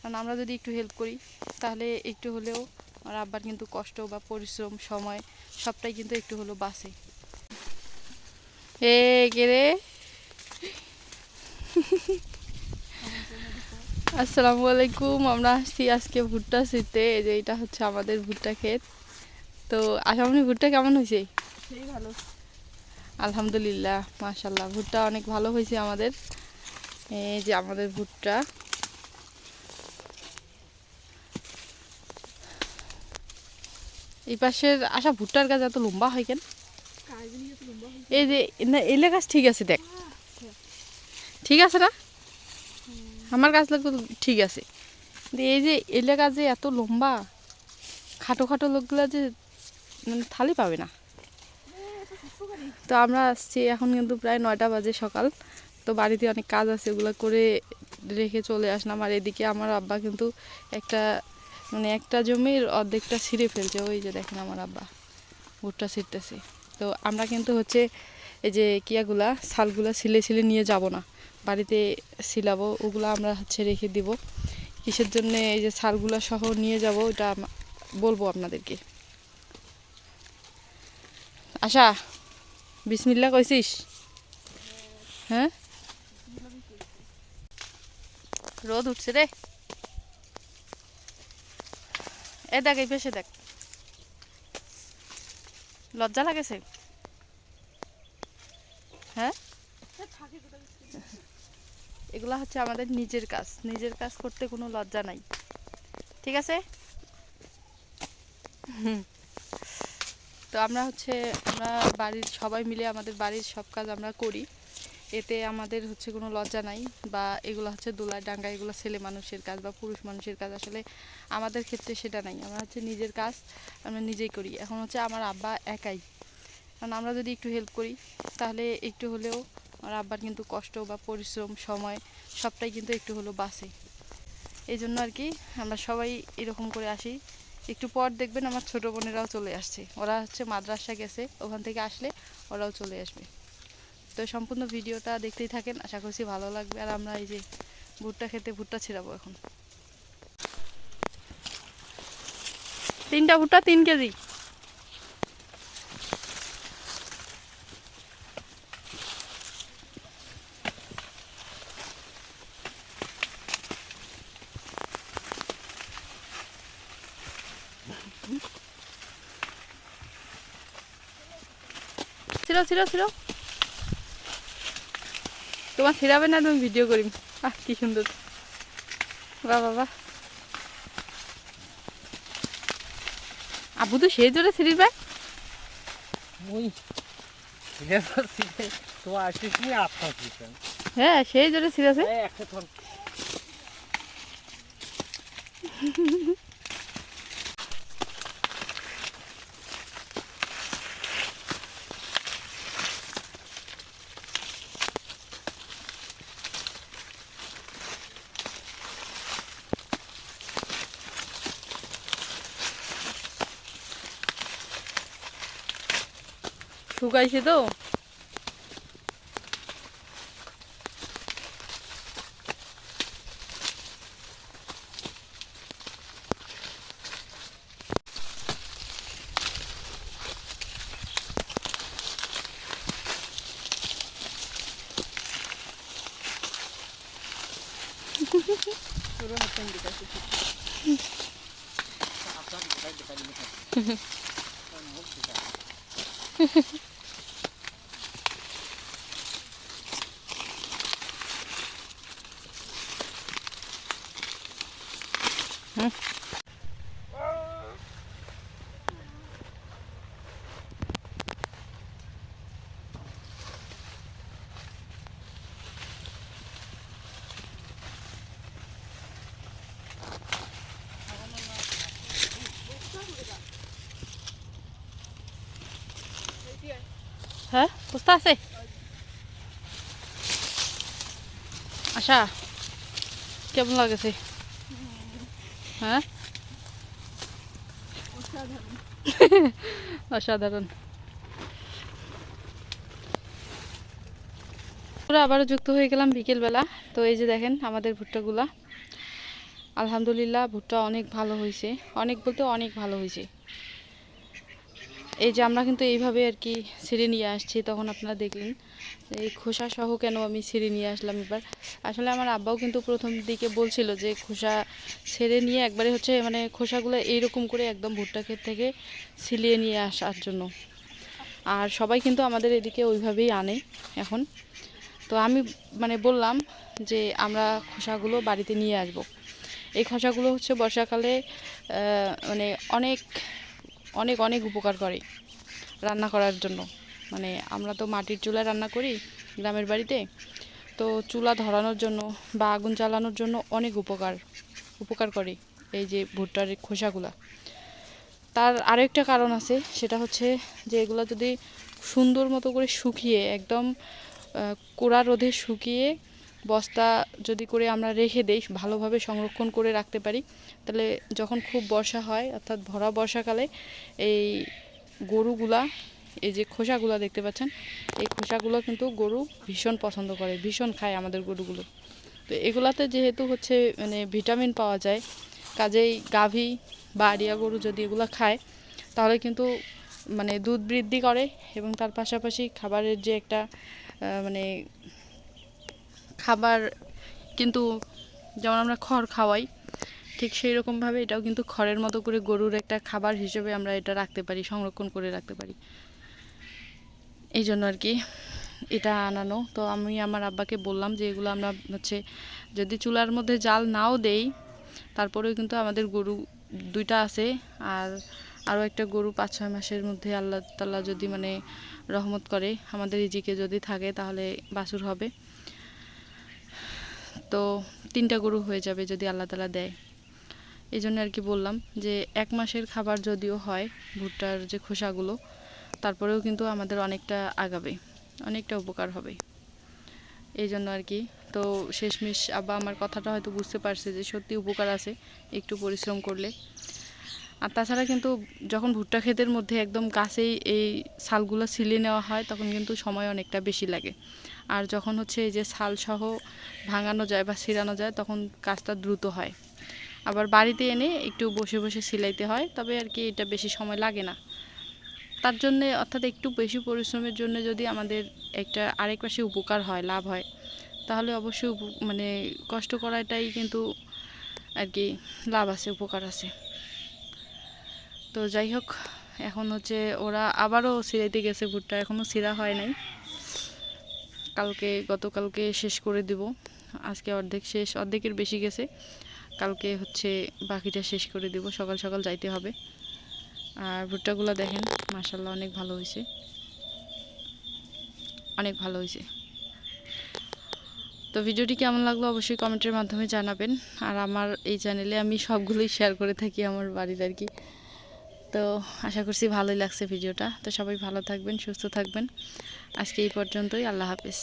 কারণ আমরা যদি একটু হেল্প করি তাহলে একটু হলেও আমার আব্বার কিন্তু কষ্ট বা পরিশ্রম সময় সবটাই কিন্তু একটু হলেও বাঁচে। এ কে রে? আসসালামু আলাইকুম। আমরা আসছি আজকে ভুট্টা ছিঁড়তে। এই যে এটা হচ্ছে আমাদের ভুট্টা ক্ষেত। তো আশামনি ভুট্টা কেমন হয়েছে? সেই ভালো। আলহামদুলিল্লাহ, মাশাল্লাহ, ভুট্টা অনেক ভালো হয়েছে আমাদের। এই যে আমাদের ভুট্টা। এই পাশের আশা ভুট্টার গাছ এত লম্বা হয় কেন? এই যে না, এলে গাছ ঠিক আছে, দেখ ঠিক আছে না? আমার গাছ লাগতো ঠিক আছে, এই যে এলে গাছ যে এত লম্বা, খাটো খাটো লোকগুলা যে মানে থালি পাবে না। তো আমরা আসছি এখন, কিন্তু প্রায় 9টা বাজে সকাল। তো বাড়িতে অনেক কাজ আছে, ওগুলো করে রেখে চলে আসলাম। আর এদিকে আমার আব্বা কিন্তু একটা জমির অর্ধেকটা ছিঁড়ে ফেলছে। ওই যে দেখেন আমার আব্বা ভুট্টা ছিঁড়তেছে। তো আমরা কিন্তু হচ্ছে এই যে কিয়াগুলা ছালগুলা ছিলে ছিলে নিয়ে যাব না, বাড়িতে ছিলাবো, ওগুলো আমরা হচ্ছে রেখে দিব। কিসের জন্য এই যে ছালগুলা সহ নিয়ে যাব ওটা বলবো আপনাদেরকে। আশা বিসমিল্লা কইছিস? হ্যাঁ, রোদ উঠছে রে। এ দেখ, এই পেশে দেখ, লজ্জা লাগেছে? হ্যাঁ, এগুলা হচ্ছে আমাদের নিজের কাজ, নিজের কাজ করতে কোনো লজ্জা নাই, ঠিক আছে? তো আমরা বাড়ির সবাই মিলে আমাদের বাড়ির সব কাজ আমরা করি, এতে আমাদের হচ্ছে কোনো লজ্জা নাই। বা এগুলো হচ্ছে দোলার ডাঙ্গা, এগুলো ছেলে মানুষের কাজ বা পুরুষ মানুষের কাজ, আসলে আমাদের ক্ষেত্রে সেটা নাই। আমরা হচ্ছে নিজের কাজ আমরা নিজেই করি। এখন হচ্ছে আমার আব্বা একাই, কারণ আমরা যদি একটু হেল্প করি তাহলে একটু হলেও আমার আব্বার কিন্তু কষ্ট বা পরিশ্রম সময় সবটাই কিন্তু একটু হলেও বাঁচে। এই জন্য আর কি আমরা সবাই এরকম করে আসি। একটু পর দেখবেন আমার ছোটো বোনেরাও চলে আসছে, ওরা হচ্ছে মাদ্রাসা গেছে, ওখান থেকে আসলে ওরাও চলে আসবে। তো সম্পূর্ণ ভিডিওটা দেখতেই থাকেন, আশা করছি ভালো লাগবে। আর আমরা এই যে ভুট্টা খেতে ভুট্টা ছিড়াবো এখন। 3টা ভুট্টা 3 কেজি। ছিড়ো ছিড়ো ছিড়ো, তোমার ছিড়াবে না, তুমি ভিডিও করি। আহ কি সুন্দর, বাহ বাবা। আবু তো সেই জোরে ছিড়িবে। হ্যাঁ, সেই জোরে ছিড়েছে। শুকাইছে তো। পুরো হাতে দিতেছে। হ্যাঁ, বুঝতে আছে। আশা কেমন লাগেছে? হ্যাঁ, অসাধারণ। পুরো আবারও যুক্ত হয়ে গেলাম বিকেলবেলা। তো এই যে দেখেন আমাদের ভুট্টাগুলা, আলহামদুলিল্লাহ ভুট্টা অনেক ভালো হয়েছে, অনেক বলতে অনেক ভালো হয়েছে। এই যে আমরা কিন্তু এইভাবে আর কি ছিঁড়ে নিয়ে আসছি, তখন আপনারা দেখলেন এই খোসা সহ কেন আমি ছিঁড়ে নিয়ে আসলাম এবার। আসলে আমার আব্বাও কিন্তু প্রথম দিকে বলছিল যে খোসা ছেড়ে নিয়ে একবারে হচ্ছে মানে খোসাগুলো এইরকম করে একদম ভুট্টা ক্ষেত থেকে ছিলিয়ে নিয়ে আসার জন্য। আর সবাই কিন্তু আমাদের এদিকে ওইভাবেই আনে এখন। তো আমি মানে বললাম যে আমরা খোসাগুলো বাড়িতে নিয়ে আসব। এই খোসাগুলো হচ্ছে বর্ষাকালে মানে অনেক অনেক অনেক উপকার করে রান্না করার জন্য। মানে আমরা তো মাটির চুলায় রান্না করি গ্রামের বাড়িতে, তো চুলা ধরানোর জন্য বা আগুন জ্বালানোর জন্য অনেক উপকার করে এই যে ভুট্টার খোসাগুলা। তার আরেকটা কারণ আছে, সেটা হচ্ছে যে এগুলো যদি সুন্দর মতো করে শুকিয়ে একদম কড়া রোদে শুকিয়ে বস্তা যদি করে আমরা রেখে দেই, ভালোভাবে সংরক্ষণ করে রাখতে পারি, তাহলে যখন খুব বর্ষা হয় অর্থাৎ ভরা বর্ষাকালে এই গরুগুলা, এই যে খোসাগুলো দেখতে পাচ্ছেন, এই খোসাগুলো কিন্তু গরু ভীষণ পছন্দ করে, ভীষণ খায় আমাদের গরুগুলো। তো এগুলাতে যেহেতু হচ্ছে মানে ভিটামিন পাওয়া যায়, কাজেই গাভী বা আড়িয়া গরু যদি এগুলো খায় তাহলে কিন্তু মানে দুধ বৃদ্ধি করে, এবং তার পাশাপাশি খাবারের যে একটা মানে খাবার কিন্তু যেমন আমরা খড় খাওয়াই, ঠিক সেই রকমভাবে এটাও কিন্তু খড়ের মতো করে গরুর একটা খাবার হিসেবে আমরা এটা রাখতে পারি, সংরক্ষণ করে রাখতে পারি। এই জন্য আর কি এটা আনানো। তো আমি আমার আব্বাকে বললাম যে এগুলো আমরা হচ্ছে যদি চুলার মধ্যে জাল নাও দেই, তারপরেও কিন্তু আমাদের গরু দুইটা আছে, আর আরও একটা গরু 5-6 মাসের মধ্যে আল্লাহ তাআলা যদি মানে রহমত করে আমাদের রিজিকে যদি থাকে, তাহলে বাছুর হবে। তো 3টা গরু হয়ে যাবে যদি আল্লাহ তাআলা দেয়। এই জন্য আর কি বললাম যে 1 মাসের খাবার যদিও হয় ভুট্টার যে খোসাগুলো, তারপরেও কিন্তু আমাদের অনেকটা আগাবে, অনেকটা উপকার হবে। এই জন্য আর কি। তো শেষমেশ আব্বা আমার কথাটা হয়তো বুঝতে পারছে যে সত্যি উপকার আছে একটু পরিশ্রম করলে। আর তাছাড়া কিন্তু যখন ভুট্টা ক্ষেতের মধ্যে একদম গাছেই এই ছালগুলো ছিলিয়ে নেওয়া হয়, তখন কিন্তু সময় অনেকটা বেশি লাগে। আর যখন হচ্ছে এই যে ছালসহ ভাঙানো যায় বা ছিঁড়ানো যায়, তখন কাজটা দ্রুত হয়। আবার বাড়িতে এনে একটু বসে বসে সিলাইতে হয়, তবে আর কি এটা বেশি সময় লাগে না। তার জন্যে অর্থাৎ একটু বেশি পরিশ্রমের জন্য যদি আমাদের একটা আরেক পাশে উপকার হয়, লাভ হয়, তাহলে অবশ্যই মানে কষ্ট করাটাই কিন্তু আর কি লাভ আছে, উপকার আছে। তো যাই হোক, এখন হচ্ছে ওরা আবারও ছিঁড়াইতে গেছে ভুট্টা, এখনও ছিঁড়া হয় নাই। গতকালকে শেষ করে দেব। আজকে অর্ধেক শেষ, অর্ধেকের বেশি গেছে। কালকে হচ্ছে বাকিটা শেষ করে দেব, সকাল সকাল যাইতে হবে। আর ভুট্টাগুলো দেখেন মাশাআল্লাহ অনেক ভালো হয়েছে, অনেক ভালো হয়েছে। তো ভিডিওটি কেমন লাগলো অবশ্যই কমেন্টের মাধ্যমে জানাবেন। আর আমার এই চ্যানেলে আমি সবগুলোই শেয়ার করে থাকি আমার বাড়ির আর কি। তো আশা করছি ভালোই লাগছে ভিডিওটা। তো সবাই ভালো থাকবেন, সুস্থ থাকবেন। আজকে এই পর্যন্তই, আল্লাহ হাফেজ।